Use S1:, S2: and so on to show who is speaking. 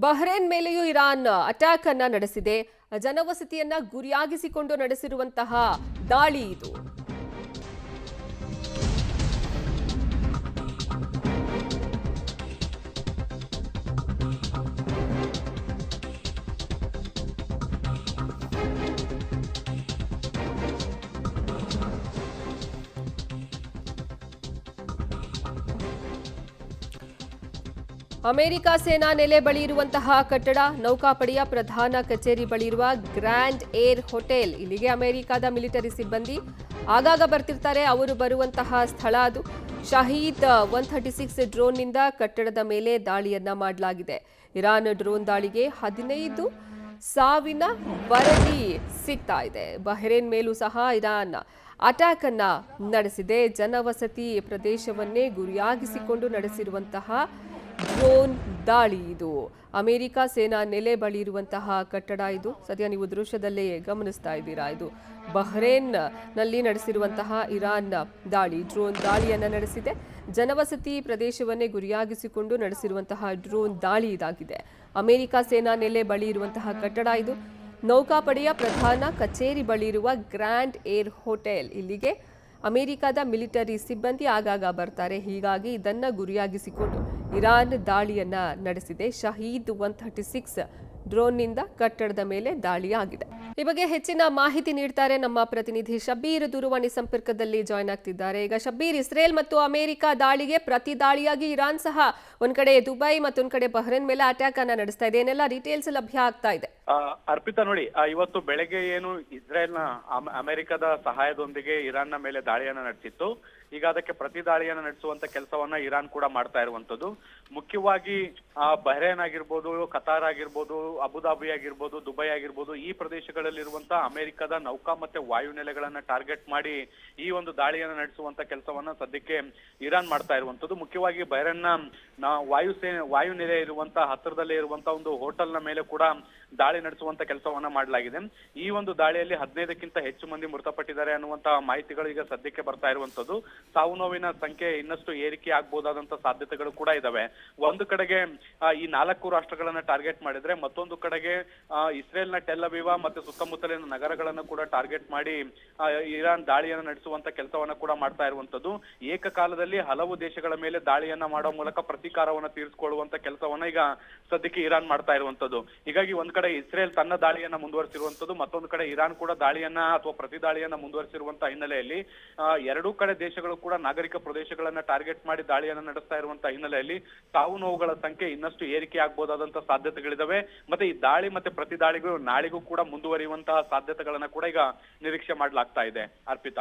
S1: Bahrain ಮೇಲೆಯೂ Iran attack ಅನ್ನ ನಡೆಸಿದೆ. ಜನವಸತಿಯನ್ನ ಗುರಿಯಾಗಿಸಿಕೊಂಡು ನಡೆಸಿರುವಂತಹ ದಾಳಿ ಇದು. ಅಮೆರಿಕ ಸೇನಾ ನೆಲೆ ಬಳಿ ಇರುವಂತಹ ಕಟ್ಟಡ, ನೌಕಾಪಡೆಯ ಪ್ರಧಾನ ಕಚೇರಿ ಬಳಿ ಇರುವ ಗ್ರ್ಯಾಂಡ್ ಏರ್ ಹೋಟೆಲ್. ಇಲ್ಲಿಗೆ ಅಮೆರಿಕದ ಮಿಲಿಟರಿ ಸಿಬ್ಬಂದಿ ಆಗಾಗ ಬರ್ತಿರ್ತಾರೆ. ಅವರು ಬರುವಂತಹ ಸ್ಥಳ ಅದು. ಶಹೀದ್ 136 ಡ್ರೋನ್ನಿಂದ ಕಟ್ಟಡದ ಮೇಲೆ ದಾಳಿಯನ್ನ ಮಾಡಲಾಗಿದೆ. ಇರಾನ್ ಡ್ರೋನ್ ದಾಳಿಗೆ 15 ಸಾವಿನ ವರದಿ ಸಿಗ್ತಾ ಇದೆ. ಬಹ್ರೇನ್ ಮೇಲೂ ಸಹ ಇರಾನ್ ಅಟ್ಯಾಕ್ ಅನ್ನ ನಡೆಸಿದೆ. ಜನವಸತಿ ಪ್ರದೇಶವನ್ನೇ ಗುರಿಯಾಗಿಸಿಕೊಂಡು ನಡೆಸಿರುವಂತಹ ಡ್ರೋನ್ ದಾಳಿ ಇದು. ಅಮೆರಿಕ ಸೇನಾ ನೆಲೆ ಬಳಿ ಇರುವಂತಹ ಕಟ್ಟಡ ಇದು. ಸದ್ಯ ನೀವು ದೃಶ್ಯದಲ್ಲೇ ಗಮನಿಸ್ತಾ ಇದ್ದೀರಾ. ಇದು ಬಹ್ರೇನ್ ನಲ್ಲಿ ನಡೆಸಿರುವಂತಹ ಇರಾನ್ ದಾಳಿ, ಡ್ರೋನ್ ದಾಳಿಯನ್ನ ನಡೆಸಿದೆ. ಜನವಸತಿ ಪ್ರದೇಶವನ್ನೇ ಗುರಿಯಾಗಿಸಿಕೊಂಡು ನಡೆಸಿರುವಂತಹ ಡ್ರೋನ್ ದಾಳಿ ಇದಾಗಿದೆ. ಅಮೆರಿಕ ಸೇನಾ ನೆಲೆ ಬಳಿ ಇರುವಂತಹ ಕಟ್ಟಡ ಇದು. ನೌಕಾಪಡೆಯ ಪ್ರಧಾನ ಕಚೇರಿ ಬಳಿ ಇರುವ ಗ್ರ್ಯಾಂಡ್ ಏರ್ ಹೋಟೆಲ್. ಇಲ್ಲಿಗೆ ಅಮೆರಿಕದ ಮಿಲಿಟರಿ ಸಿಬ್ಬಂದಿ ಆಗಾಗ ಬರ್ತಾರೆ. ಹೀಗಾಗಿ ಇದನ್ನ ಗುರಿಯಾಗಿಸಿಕೊಂಡು ಇರಾನ್ ದಾಳಿಯನ್ನ ನಡೆಸಿದೆ. ಶಹೀದ್ 136 ಡ್ರೋನ್ನಿಂದ ಕಟ್ಟಡದ ಮೇಲೆ ದಾಳಿಯಾಗಿದೆ. ಈ ಬಗ್ಗೆ ಹೆಚ್ಚಿನ ಮಾಹಿತಿ ನೀಡ್ತಾರೆ ನಮ್ಮ ಪ್ರತಿನಿಧಿ ಶಬ್ಬೀರ್. ದೂರವಾಣಿ ಸಂಪರ್ಕದಲ್ಲಿ ಜಾಯ್ನ್ ಆಗ್ತಿದ್ದಾರೆ. ಈಗ ಶಬ್ಬೀರ್, ಇಸ್ರೇಲ್ ಮತ್ತು ಅಮೆರಿಕ ದಾಳಿಗೆ ಪ್ರತಿ ದಾಳಿಯಾಗಿ ಇರಾನ್ ಸಹ ಒಂದ್ ಕಡೆ ದುಬೈ ಮತ್ತೊಂದ್ ಕಡೆ ಬಹ್ರೇನ್ ಮೇಲೆ ಅಟ್ಯಾಕ್ ಅನ್ನ ನಡೆಸ್ತಾ ಇದೆ. ಏನೆಲ್ಲ ಡೀಟೇಲ್ಸ್ ಲಭ್ಯ ಆಗ್ತಾ ಇದೆ?
S2: ಅರ್ಪಿತಾ, ನೋಡಿ, ಇವತ್ತು ಬೆಳಗ್ಗೆ ಏನು ಇಸ್ರೇಲ್ನ ಅಮೆರಿಕದ ಸಹಾಯದೊಂದಿಗೆ ಇರಾನ್ನ ಮೇಲೆ ದಾಳಿಯನ್ನ ನಡೆಸಿತ್ತು. ಈಗ ಅದಕ್ಕೆ ಪ್ರತಿ ದಾಳಿಯನ್ನ ನಡೆಸುವಂತ ಕೆಲಸವನ್ನ ಇರಾನ್ ಕೂಡ ಮಾಡ್ತಾ ಇರುವಂತದ್ದು. ಮುಖ್ಯವಾಗಿ ಬಹ್ರೇನ್ ಆಗಿರ್ಬೋದು, ಕತಾರ್ ಆಗಿರ್ಬೋದು, ಅಬುದಾಬಿ ಆಗಿರ್ಬೋದು, ದುಬೈ ಆಗಿರ್ಬೋದು, ಈ ಪ್ರದೇಶಗಳಲ್ಲಿರುವಂತಹ ಅಮೆರಿಕದ ನೌಕಾ ಮತ್ತೆ ವಾಯು ನೆಲೆಗಳನ್ನ ಟಾರ್ಗೆಟ್ ಮಾಡಿ ಈ ಒಂದು ದಾಳಿಯನ್ನ ನಡೆಸುವಂತ ಕೆಲಸವನ್ನ ಸದ್ಯಕ್ಕೆ ಇರಾನ್ ಮಾಡ್ತಾ ಇರುವಂತದ್ದು. ಮುಖ್ಯವಾಗಿ ಬಹ್ರೇನ್ನ ವಾಯು ನೆಲೆ ಇರುವಂತಹ ಹತ್ತಿರದಲ್ಲೇ ಇರುವಂತಹ ಒಂದು ಹೋಟೆಲ್ ನ ಮೇಲೆ ಕೂಡ ದಾಳಿ ನಡೆಸುವಂತ ಕೆಲಸವನ್ನ ಮಾಡಲಾಗಿದೆ. ಈ ಒಂದು ದಾಳಿಯಲ್ಲಿ 15ಕ್ಕಿಂತ ಹೆಚ್ಚು ಮಂದಿ ಮೃತಪಟ್ಟಿದ್ದಾರೆ ಅನ್ನುವಂತಹ ಮಾಹಿತಿಗಳು ಈಗ ಸದ್ಯಕ್ಕೆ ಬರ್ತಾ ಇರುವಂತದ್ದು. ಸಾವು ನೋವಿನ ಸಂಖ್ಯೆ ಇನ್ನಷ್ಟು ಏರಿಕೆ ಆಗ್ಬಹುದಾದಂತ ಸಾಧ್ಯತೆಗಳು ಕೂಡ ಇದಾವೆ. ಒಂದು ಕಡೆಗೆ ಈ 4 ರಾಷ್ಟ್ರಗಳನ್ನ ಟಾರ್ಗೆಟ್ ಮಾಡಿದ್ರೆ, ಮತ್ತೊಂದು ಕಡೆಗೆ ಇಸ್ರೇಲ್ನ ಟೆಲ್ ಅವೀವ್ ಮತ್ತೆ ಸುತ್ತಮುತ್ತಲಿನ ನಗರಗಳನ್ನು ಕೂಡ ಟಾರ್ಗೆಟ್ ಮಾಡಿ ಇರಾನ್ ದಾಳಿಯನ್ನು ನಡೆಸುವಂತ ಕೆಲಸವನ್ನ ಕೂಡ ಮಾಡ್ತಾ ಇರುವಂತದ್ದು. ಏಕಕಾಲದಲ್ಲಿ ಹಲವು ದೇಶಗಳ ಮೇಲೆ ದಾಳಿಯನ್ನ ಮಾಡೋ ಮೂಲಕ ಪ್ರತೀಕಾರವನ್ನ ತೀರಿಸಿಕೊಳ್ಳುವಂತ ಕೆಲಸವನ್ನ ಈಗ ಸದ್ಯಕ್ಕೆ ಇರಾನ್ ಮಾಡ್ತಾ ಇರುವಂತದ್ದು. ಹೀಗಾಗಿ ಒಂದ್ ಕಡೆ ಇಸ್ರೇಲ್ ತನ್ನ ದಾಳಿಯನ್ನ ಮುಂದುವರಿಸಿರುವಂತದ್ದು, ಮತ್ತೊಂದು ಕಡೆ ಇರಾನ್ ಕೂಡ ದಾಳಿಯನ್ನ ಅಥವಾ ಪ್ರತಿ ದಾಳಿಯನ್ನ ಮುಂದುವರಿಸಿರುವಂತಹ ಹಿನ್ನೆಲೆಯಲ್ಲಿ ಎರಡೂ ಕಡೆ ದೇಶಗಳು ಕೂಡ ನಾಗರಿಕ ಪ್ರದೇಶಗಳನ್ನ ಟಾರ್ಗೆಟ್ ಮಾಡಿ ದಾಳಿಯನ್ನ ನಡೆಸ್ತಾ ಇರುವಂತಹ ಹಿನ್ನೆಲೆಯಲ್ಲಿ ಸಾವು ನೋವುಗಳ ಸಂಖ್ಯೆ ಇನ್ನಷ್ಟು ಏರಿಕೆ ಆಗ್ಬಹುದಾದಂತಹ ಸಾಧ್ಯತೆಗಳಿದಾವೆ. ಮತ್ತೆ ಈ ದಾಳಿ ಮತ್ತೆ ಪ್ರತಿ ದಾಳಿಗಳು ನಾಳೆಗೂ ಕೂಡ ಮುಂದುವರಿಯುವಂತಹ ಸಾಧ್ಯತೆಗಳನ್ನ ಕೂಡ ಈಗ ನಿರೀಕ್ಷೆ ಮಾಡಲಾಗ್ತಾ ಇದೆ. ಅರ್ಪಿತಾ.